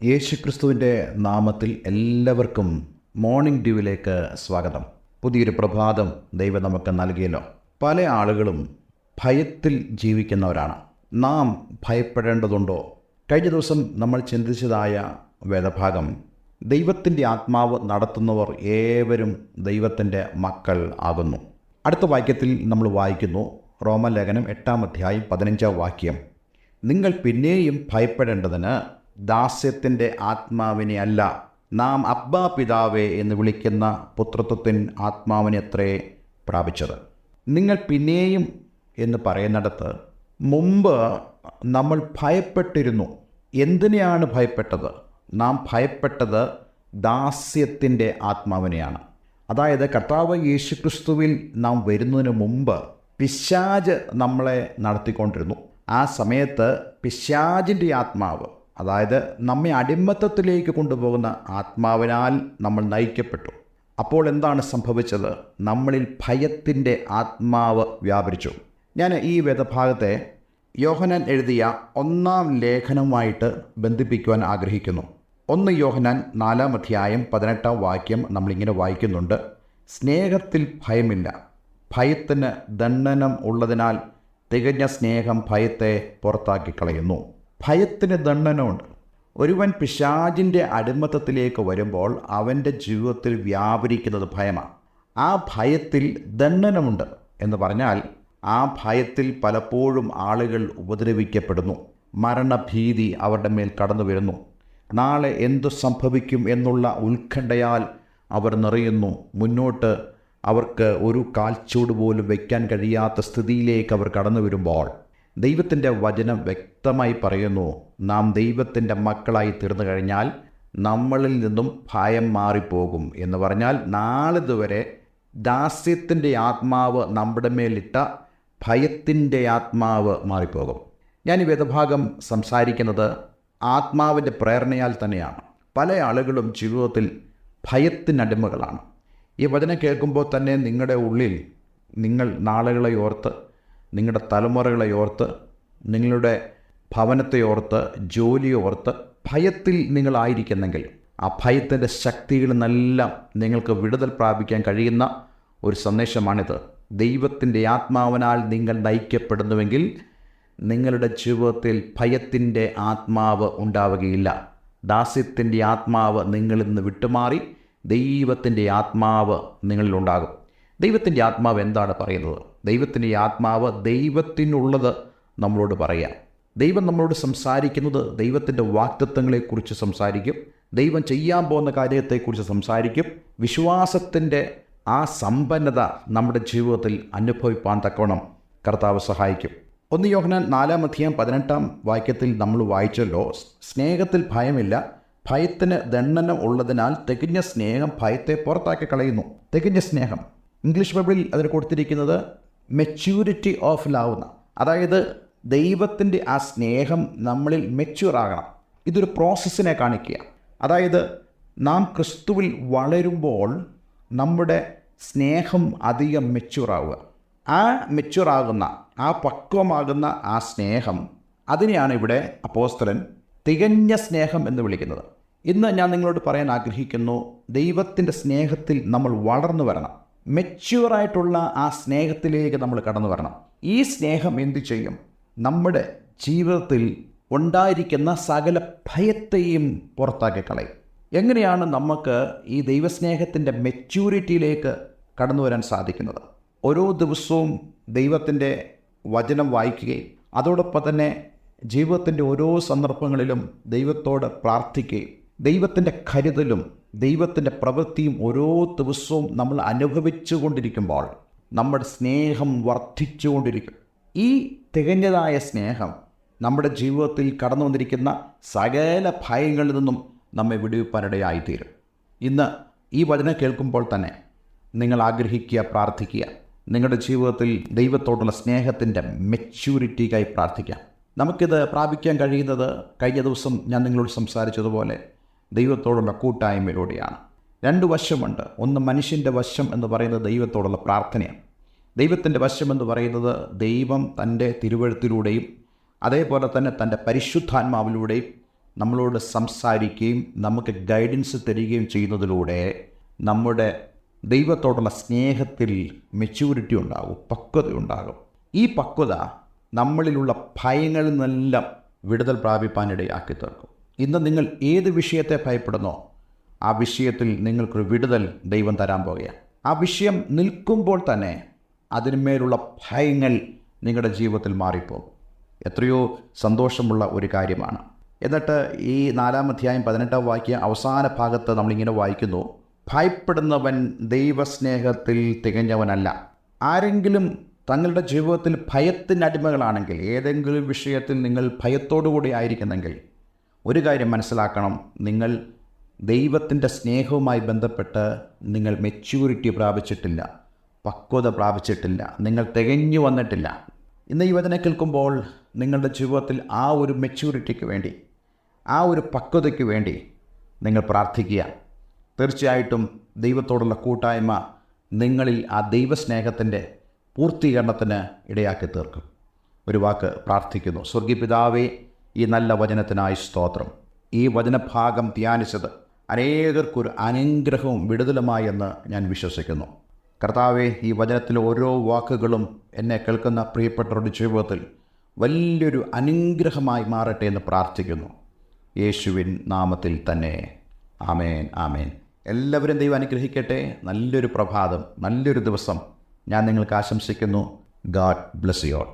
യേശുക്രിസ്തുവിൻ്റെ നാമത്തിൽ എല്ലാവർക്കും മോർണിംഗ് ഡ്യൂവിലേക്ക് സ്വാഗതം. പുതിയൊരു പ്രഭാതം ദൈവം നമുക്ക് നൽകിയല്ലോ. പല ആളുകളും ഭയത്തിൽ ജീവിക്കുന്നവരാണ്. നാം ഭയപ്പെടേണ്ടതുണ്ടോ? കഴിഞ്ഞ ദിവസം നമ്മൾ ചിന്തിച്ചതായ വേദഭാഗം, ദൈവത്തിൻ്റെ ആത്മാവ് നടത്തുന്നവർ ഏവരും ദൈവത്തിൻ്റെ മക്കൾ ആകുന്നു. അടുത്ത വാക്യത്തിൽ നമ്മൾ വായിക്കുന്നു, റോമലേഖനം 8:15 നിങ്ങൾ പിന്നെയും ഭയപ്പെടേണ്ടതിന് ദാസ്യത്തിൻ്റെ ആത്മാവിനെ അല്ല, നാം അബ്ബാ പിതാവേ എന്ന് വിളിക്കുന്ന പുത്രത്വത്തിൻ ആത്മാവിനെ അത്രേ പ്രാപിച്ചത്. നിങ്ങൾ പിന്നെയും എന്ന് പറയുന്നിടത്ത് മുമ്പ് നമ്മൾ ഭയപ്പെട്ടിരുന്നു. എന്തിനെയാണ് ഭയപ്പെട്ടത്? നാം ഭയപ്പെട്ടത് ദാസ്യത്തിൻ്റെ ആത്മാവിനെയാണ്. അതായത് കർത്താവ് യേശുക്രിസ്തുവിൽ നാം വരുന്നതിന് മുമ്പ് പിശാച് നമ്മളെ നടത്തിക്കൊണ്ടിരുന്നു. ആ സമയത്ത് പിശാചിൻ്റെ ആത്മാവ്, അതായത് നമ്മെ അടിമത്തത്തിലേക്ക് കൊണ്ടുപോകുന്ന ആത്മാവിനാൽ നമ്മൾ നയിക്കപ്പെട്ടു. അപ്പോൾ എന്താണ് സംഭവിച്ചത്? നമ്മളിൽ ഭയത്തിൻ്റെ ആത്മാവ് വ്യാപരിച്ചു. ഞാൻ ഈ വേദഭാഗത്തെ യോഹന്നാൻ എഴുതിയ 1-ാം ലേഖനവുമായിട്ട് ബന്ധിപ്പിക്കുവാൻ ആഗ്രഹിക്കുന്നു. 1 യോഹന്നാൻ 4:18 നമ്മളിങ്ങനെ വായിക്കുന്നുണ്ട്, സ്നേഹത്തിൽ ഭയമില്ല, ഭയത്തിന് ദണ്ഡനം ഉള്ളതിനാൽ തികഞ്ഞ സ്നേഹം ഭയത്തെ പുറത്താക്കിക്കളയുന്നു. ഭയത്തിന് ദണ്ഡനമുണ്ട്. ഒരുവൻ പിശാചിൻ്റെ അടിമത്തത്തിലേക്ക് വരുമ്പോൾ അവൻ്റെ ജീവിതത്തിൽ വ്യാപരിക്കുന്നത് ഭയമാണ്. ആ ഭയത്തിൽ ദണ്ഡനമുണ്ട് എന്ന് പറഞ്ഞാൽ ആ ഭയത്തിൽ പലപ്പോഴും ആളുകൾ ഉപദ്രവിക്കപ്പെടുന്നു. മരണഭീതി അവരുടെ മേൽ കടന്നു വരുന്നു. നാളെ എന്തു സംഭവിക്കും എന്നുള്ള ഉത്കണ്ഠയാൽ അവർ നിറയുന്നു. മുന്നോട്ട് അവർക്ക് ഒരു കാൽച്ചൂട് പോലും വയ്ക്കാൻ കഴിയാത്ത സ്ഥിതിയിലേക്ക് അവർ കടന്നു വരുമ്പോൾ ദൈവത്തിൻ്റെ വചനം വ്യക്തമായി പറയുന്നു, നാം ദൈവത്തിൻ്റെ മക്കളായി തീർന്നു കഴിഞ്ഞാൽ നമ്മളിൽ നിന്നും ഭയം മാറിപ്പോകും എന്ന് പറഞ്ഞാൽ നാളിതുവരെ ദാസ്യത്തിൻ്റെ ആത്മാവ് നമ്മുടെ മേലിട്ട ഭയത്തിൻ്റെ ആത്മാവ് മാറിപ്പോകും. ഞാൻ ഈ വേദഭാഗം സംസാരിക്കുന്നത് ആത്മാവിൻ്റെ പ്രേരണയാൽ തന്നെയാണ്. പല ആളുകളും ജീവിതത്തിൽ ഭയത്തിനടിമകളാണ്. ഈ വചനം കേൾക്കുമ്പോൾ തന്നെ നിങ്ങളുടെ ഉള്ളിൽ നിങ്ങൾ നാളുകളെ ഓർത്ത്, നിങ്ങളുടെ തലമുറകളെ ഓർത്ത്, നിങ്ങളുടെ ഭവനത്തെ ഓർത്ത്, ജോലിയെ ഓർത്ത് ഭയത്തിൽ നിങ്ങളായിരിക്കുന്നെങ്കിൽ ആ ഭയത്തിൻ്റെ ശക്തികളിൽ നിന്നെല്ലാം നിങ്ങൾക്ക് വിടുതൽ പ്രാപിക്കാൻ കഴിയുന്ന ഒരു സന്ദേശമാണിത്. ദൈവത്തിൻ്റെ ആത്മാവിനാൽ നിങ്ങൾ നയിക്കപ്പെടുന്നുവെങ്കിൽ നിങ്ങളുടെ ജീവിതത്തിൽ ഭയത്തിൻ്റെ ആത്മാവ് ഉണ്ടാവുകയില്ല. ദാസ്യത്തിൻ്റെ ആത്മാവ് നിങ്ങളിൽ നിന്ന് വിട്ടുമാറി ദൈവത്തിൻ്റെ ആത്മാവ് നിങ്ങളിലുണ്ടാകും. ദൈവത്തിൻ്റെ ആത്മാവ് എന്താണ് പറയുന്നത്? ദൈവത്തിൻ്റെ ആത്മാവ് ദൈവത്തിനുള്ളത് നമ്മളോട് പറയാം. ദൈവം നമ്മളോട് സംസാരിക്കുന്നത് ദൈവത്തിൻ്റെ വാഗ്ദത്തങ്ങളെക്കുറിച്ച് സംസാരിക്കും. ദൈവം ചെയ്യാൻ പോകുന്ന കാര്യത്തെക്കുറിച്ച് സംസാരിക്കും. വിശ്വാസത്തിൻ്റെ ആ സമ്പന്നത നമ്മുടെ ജീവിതത്തിൽ അനുഭവിപ്പാൻ തക്കവണ്ണം കർത്താവ് സഹായിക്കും. 1 യോഹന്നാൻ 4:18 നമ്മൾ വായിച്ചല്ലോ, സ്നേഹത്തിൽ ഭയമില്ല, ഭയത്തിന് ദണ്ഡനം ഉള്ളതിനാൽ തികഞ്ഞ സ്നേഹം ഭയത്തെ പുറത്താക്കി കളയുന്നു. തികഞ്ഞ സ്നേഹം, ഇംഗ്ലീഷ് ബൈബിളിൽ അതിന് കൊടുത്തിരിക്കുന്നത് മെച്യൂരിറ്റി ഓഫ് ലവ്. അതായത് ദൈവത്തിൻ്റെ ആ സ്നേഹം നമ്മളിൽ മെച്യൂർ ആകണം. ഇതൊരു പ്രോസസ്സിനെ കാണിക്കുക. അതായത് നാം ക്രിസ്തുവിൽ വളരുമ്പോൾ നമ്മുടെ സ്നേഹം അധികം മെച്യൂറാവുക. ആ മെച്യൂറാകുന്ന, ആ പക്വമാകുന്ന ആ സ്നേഹം, അതിനെയാണ് ഇവിടെ അപ്പോസ്തലൻ തികഞ്ഞ സ്നേഹം എന്ന് വിളിക്കുന്നത്. ഇന്ന് ഞാൻ നിങ്ങളോട് പറയാൻ ആഗ്രഹിക്കുന്നു, ദൈവത്തിൻ്റെ സ്നേഹത്തിൽ നമ്മൾ വളർന്നു വരണം. മെച്യൂറായിട്ടുള്ള ആ സ്നേഹത്തിലേക്ക് നമ്മൾ കടന്നു വരണം. ഈ സ്നേഹം എന്തു ചെയ്യും? നമ്മുടെ ജീവിതത്തിൽ ഉണ്ടായിരിക്കുന്ന സകല ഭയത്തെയും പുറത്താക്കി കളയും. എങ്ങനെയാണ് നമുക്ക് ഈ ദൈവസ്നേഹത്തിൻ്റെ മെച്യൂരിറ്റിയിലേക്ക് കടന്നു വരാൻ സാധിക്കുന്നത്? ഓരോ ദിവസവും ദൈവത്തിൻ്റെ വചനം വായിക്കുകയും അതോടൊപ്പം തന്നെ ജീവിതത്തിൻ്റെ ഓരോ സന്ദർഭങ്ങളിലും ദൈവത്തോട് പ്രാർത്ഥിക്കുകയും ദൈവത്തിൻ്റെ കരുതലും ദൈവത്തിൻ്റെ പ്രവൃത്തിയും ഓരോ ദിവസവും നമ്മൾ അനുഭവിച്ചു കൊണ്ടിരിക്കുമ്പോൾ നമ്മുടെ സ്നേഹം വർദ്ധിച്ചുകൊണ്ടിരിക്കും. ഈ തികഞ്ഞതായ സ്നേഹം നമ്മുടെ ജീവിതത്തിൽ കടന്നു വന്നിരിക്കുന്ന സകല ഭയങ്ങളിൽ നിന്നും നമ്മെ വിടുവിപ്പാനിടയായിത്തീരും. ഇന്ന് ഈ വചനം കേൾക്കുമ്പോൾ തന്നെ നിങ്ങൾ ആഗ്രഹിക്കുക, പ്രാർത്ഥിക്കുക, നിങ്ങളുടെ ജീവിതത്തിൽ ദൈവത്തോടുള്ള സ്നേഹത്തിൻ്റെ മെച്യൂരിറ്റിക്കായി പ്രാർത്ഥിക്കാം. നമുക്കിത് പ്രാപിക്കാൻ കഴിയുന്നത് കഴിഞ്ഞ ദിവസം ഞാൻ നിങ്ങളോട് സംസാരിച്ചതുപോലെ ദൈവത്തോടുള്ള കൂട്ടായ്മയിലൂടെയാണ്. 2 വശമുണ്ട്. ഒന്ന് മനുഷ്യൻ്റെ വശം എന്ന് പറയുന്നത് ദൈവത്തോടുള്ള പ്രാർത്ഥനയാണ്. ദൈവത്തിൻ്റെ വശം എന്ന് പറയുന്നത് ദൈവം തൻ്റെ തിരുവഴുത്തിലൂടെയും അതേപോലെ തന്നെ തൻ്റെ പരിശുദ്ധാത്മാവിലൂടെയും നമ്മളോട് സംസാരിക്കുകയും നമുക്ക് ഗൈഡൻസ് തരികയും ചെയ്യുന്നതിലൂടെ നമ്മുടെ ദൈവത്തോടുള്ള സ്നേഹത്തിൽ മെച്യൂരിറ്റി ഉണ്ടാകും, പക്വത ഉണ്ടാകും. ഈ പക്വത നമ്മളിലുള്ള ഭയങ്ങളിൽ നിന്നെല്ലാം വിടുതൽ പ്രാപിപ്പാനിടയാക്കി തീർക്കും. ഇന്ന് നിങ്ങൾ ഏത് വിഷയത്തെ ഭയപ്പെടുന്നോ ആ വിഷയത്തിൽ നിങ്ങൾക്കൊരു വിടുതൽ ദൈവം തരാൻ പോകുകയാണ്. ആ വിഷയം നിൽക്കുമ്പോൾ തന്നെ അതിന്മേലുള്ള ഭയങ്ങൾ നിങ്ങളുടെ ജീവിതത്തിൽ മാറിപ്പോകും. എത്രയോ സന്തോഷമുള്ള ഒരു കാര്യമാണ്. എന്നിട്ട് ഈ 4-ാം അധ്യായം 18-ാം വാക്യം അവസാന ഭാഗത്ത് നമ്മളിങ്ങനെ വായിക്കുന്നു, ഭയപ്പെടുന്നവൻ ദൈവസ്നേഹത്തിൽ തികഞ്ഞവനല്ല. ആരെങ്കിലും തങ്ങളുടെ ജീവിതത്തിൽ ഭയത്തിൻ്റെ അടിമകളാണെങ്കിൽ, ഏതെങ്കിലും വിഷയത്തിൽ നിങ്ങൾ ഭയത്തോടുകൂടി ആയിരിക്കുന്നെങ്കിൽ ഒരു കാര്യം മനസ്സിലാക്കണം, നിങ്ങൾ ദൈവത്തിൻ്റെ സ്നേഹവുമായി ബന്ധപ്പെട്ട് നിങ്ങൾ മെച്യൂരിറ്റി പ്രാപിച്ചിട്ടില്ല, പക്വത പ്രാപിച്ചിട്ടില്ല, നിങ്ങൾ തികഞ്ഞു വന്നിട്ടില്ല. ഇന്ന് ഈ വചനം കേൾക്കുമ്പോൾ നിങ്ങളുടെ ജീവിതത്തിൽ ആ ഒരു മെച്യൂരിറ്റിക്ക് വേണ്ടി, ആ ഒരു പക്വതയ്ക്ക് വേണ്ടി നിങ്ങൾ പ്രാർത്ഥിക്കുക. തീർച്ചയായിട്ടും ദൈവത്തോടുള്ള കൂട്ടായ്മ നിങ്ങളിൽ ആ ദൈവസ്നേഹത്തിൻ്റെ പൂർത്തീകരണത്തിന് ഇടയാക്കി തീർക്കും. ഒരു വാക്ക് പ്രാർത്ഥിക്കുന്നു. സ്വർഗീയ പിതാവേ, ഈ നല്ല വചനത്തിനായി സ്തോത്രം. ഈ വചനഭാഗം ധ്യാനിച്ചത് അനേകർക്കൊരു അനുഗ്രഹവും വിടുതലുമായി എന്ന് ഞാൻ വിശ്വസിക്കുന്നു. കർത്താവേ, ഈ വചനത്തിലെ ഓരോ വാക്കുകളും എന്നെ കേൾക്കുന്ന പ്രിയപ്പെട്ടവരുടെ ജീവിതത്തിൽ വലിയൊരു അനുഗ്രഹമായി മാറട്ടെ എന്ന് പ്രാർത്ഥിക്കുന്നു. യേശുവിൻ നാമത്തിൽ തന്നെ. ആമേൻ, ആമേൻ. എല്ലാവരും ദൈവം അനുഗ്രഹിക്കട്ടെ. നല്ലൊരു പ്രഭാതം, നല്ലൊരു ദിവസം ഞാൻ നിങ്ങൾക്ക് ആശംസിക്കുന്നു. God bless you all.